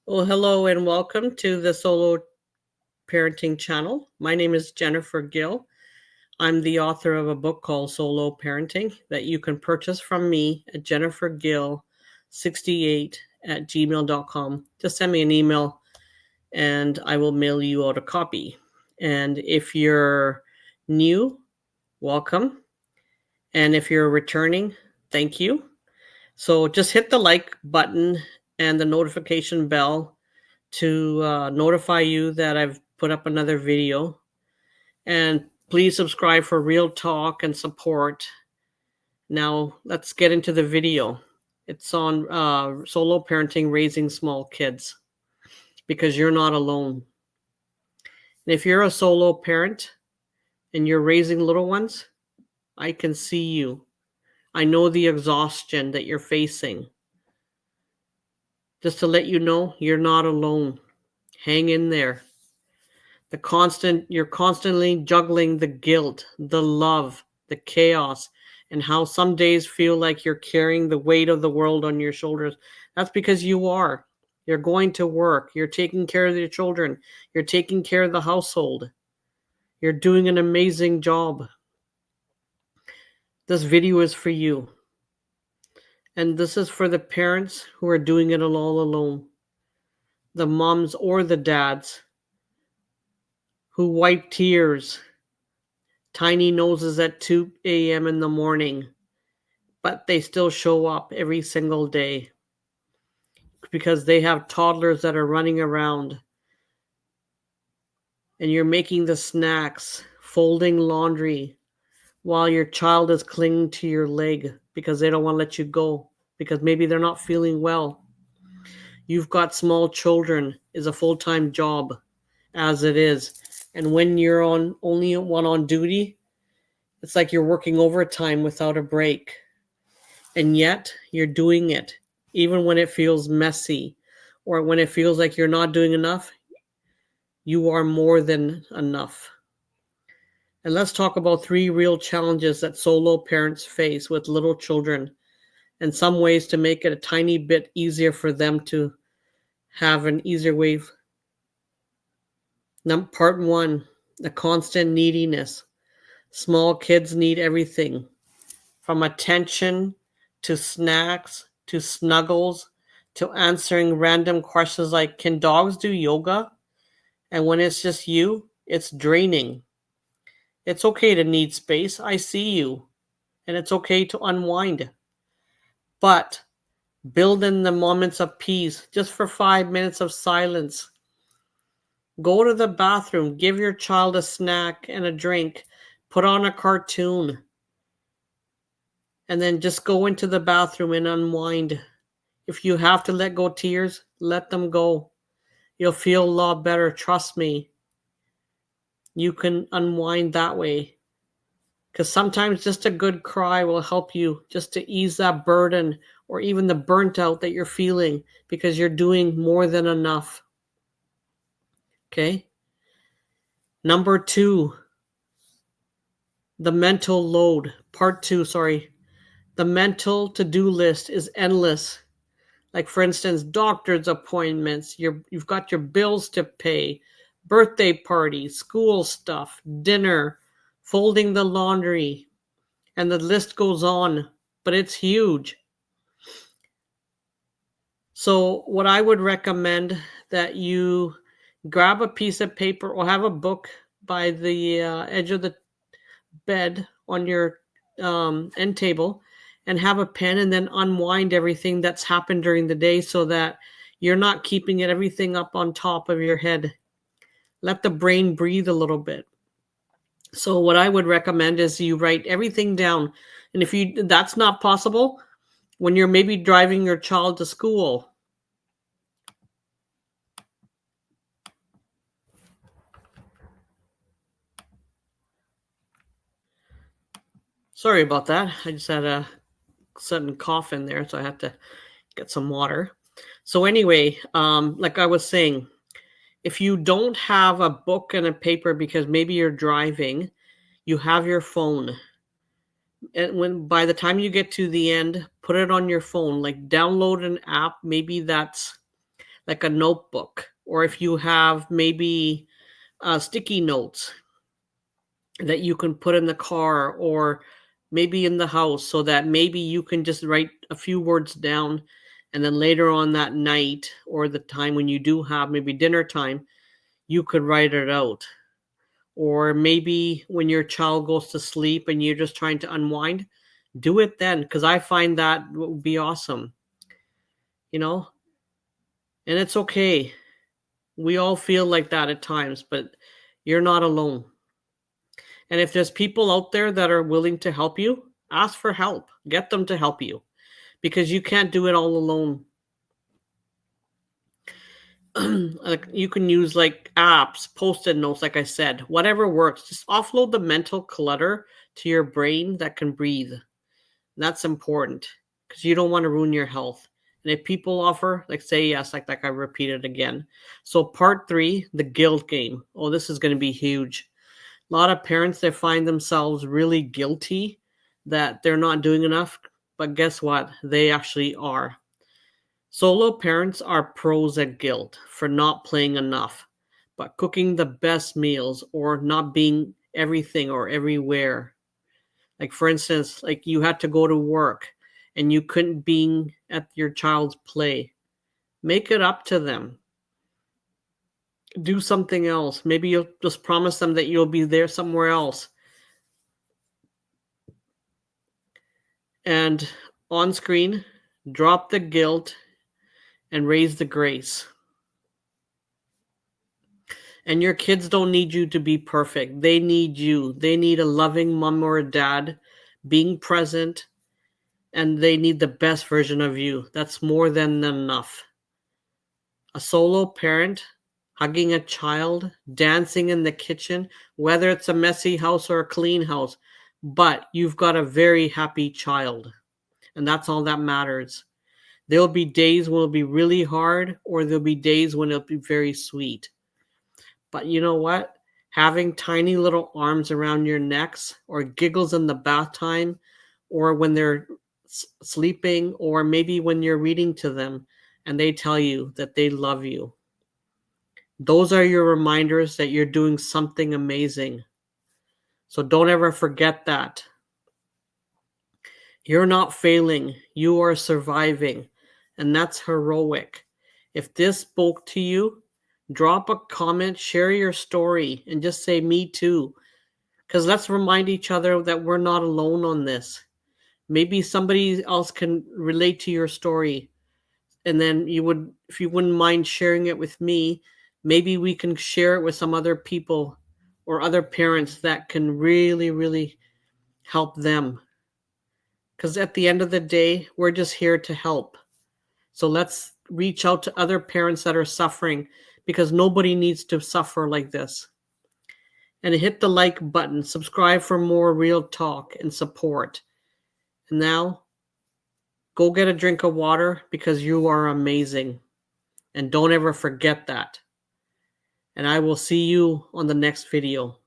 Well, hello and welcome to the Solo Parenting channel. My name is Jennifer Gill. I'm the author of a book called Solo Parenting that you can purchase from me at jennifergill68@gmail.com. Just send me an email and I will mail you out a copy. And if you're new, welcome. And if you're returning, thank you. So just hit the like button and the notification bell to notify you that I've put up another video. And please subscribe for real talk and support. Now, let's get into the video. It's on solo parenting, raising small kids, because you're not alone. And if you're a solo parent and you're raising little ones, I can see you. I know the exhaustion that you're facing. Just to let you know, you're not alone. Hang in there. You're constantly juggling the guilt, the love, the chaos, and how some days feel like you're carrying the weight of the world on your shoulders. That's because you are. You're going to work, you're taking care of your children, you're taking care of the household. You're doing an amazing job. This video is for you. And this is for the parents who are doing it all alone. The moms or the dads who wipe tears, tiny noses at 2 a.m. in the morning, but they still show up every single day because they have toddlers that are running around, and you're making the snacks, folding laundry, while your child is clinging to your leg because they don't want to let you go, because maybe they're not feeling well. You've got small children is a full-time job as it is. And when you're only one on duty, it's like you're working overtime without a break. And yet you're doing it, even when it feels messy or when it feels like you're not doing enough. You are more than enough. And let's talk about 3 real challenges that solo parents face with little children, and some ways to make it a tiny bit easier for them to have an easier way. Part 1, the constant neediness. Small kids need everything, from attention to snacks to snuggles to answering random questions like, can dogs do yoga? And when it's just you, it's draining. It's okay to need space. I see you. And it's okay to unwind. But build in the moments of peace just for 5 minutes of silence. Go to the bathroom, give your child a snack and a drink, put on a cartoon, and then just go into the bathroom and unwind. If you have to let go tears, let them go. You'll feel a lot better, trust me. You can unwind that way. Because sometimes just a good cry will help you just to ease that burden or even the burnt out that you're feeling because you're doing more than enough. Okay? Number 2, the mental load. Part 2, sorry. The mental to-do list is endless. Like, for instance, doctor's appointments, you've got your bills to pay, birthday parties, school stuff, dinner, folding the laundry, and the list goes on, but it's huge. So what I would recommend that you grab a piece of paper or have a book by the edge of the bed on your end table, and have a pen, and then unwind everything that's happened during the day so that you're not keeping everything up on top of your head. Let the brain breathe a little bit. So what I would recommend is you write everything down. And if that's not possible, when you're maybe driving your child to school, sorry about that. I just had a sudden cough in there, so I had to get some water. So anyway, like I was saying, if you don't have a book and a paper because maybe you're driving, you have your phone. And by the time you get to the end, put it on your phone, like download an app. Maybe that's like a notebook, or if you have maybe sticky notes that you can put in the car or maybe in the house, so that maybe you can just write a few words down, and then later on that night or the time when you do have maybe dinner time, you could write it out. Or maybe when your child goes to sleep and you're just trying to unwind, do it then, because I find that would be awesome, you know. And it's okay, we all feel like that at times, but you're not alone. And if there's people out there that are willing to help you, ask for help. Get them to help you, because you can't do it all alone. Like, you can use like apps, post-it notes, like I said, whatever works. Just offload the mental clutter to your brain that can breathe. And that's important, because you don't want to ruin your health. And if people offer, like, say yes, like I repeated again. So part 3, the guilt game. Oh, this is going to be huge. A lot of parents, they find themselves really guilty that they're not doing enough, but guess what? They actually are. Solo parents are pros at guilt for not playing enough, but cooking the best meals, or not being everything or everywhere. Like, for instance, like you had to go to work and you couldn't be at your child's play. Make it up to them. Do something else. Maybe you'll just promise them that you'll be there somewhere else. And on screen, drop the guilt and raise the grace. And your kids don't need you to be perfect. They need you. They need a loving mom or a dad being present, and they need the best version of you. That's more than enough. A solo parent hugging a child, dancing in the kitchen, whether it's a messy house or a clean house, but you've got a very happy child. And that's all that matters. There'll be days when it'll be really hard, or there'll be days when it'll be very sweet. But you know what? Having tiny little arms around your necks, or giggles in the bath time, or when they're sleeping, or maybe when you're reading to them and they tell you that they love you. Those are your reminders that you're doing something amazing. So don't ever forget that. You're not failing. You are surviving. And that's heroic. If this spoke to you, drop a comment, share your story, and just say, me too. Because let's remind each other that we're not alone on this. Maybe somebody else can relate to your story. And then if you wouldn't mind sharing it with me, maybe we can share it with some other people or other parents that can really, really help them. Because at the end of the day, we're just here to help. So let's reach out to other parents that are suffering, because nobody needs to suffer like this. And hit the like button, subscribe for more real talk and support. And now, go get a drink of water, because you are amazing. And don't ever forget that. And I will see you on the next video.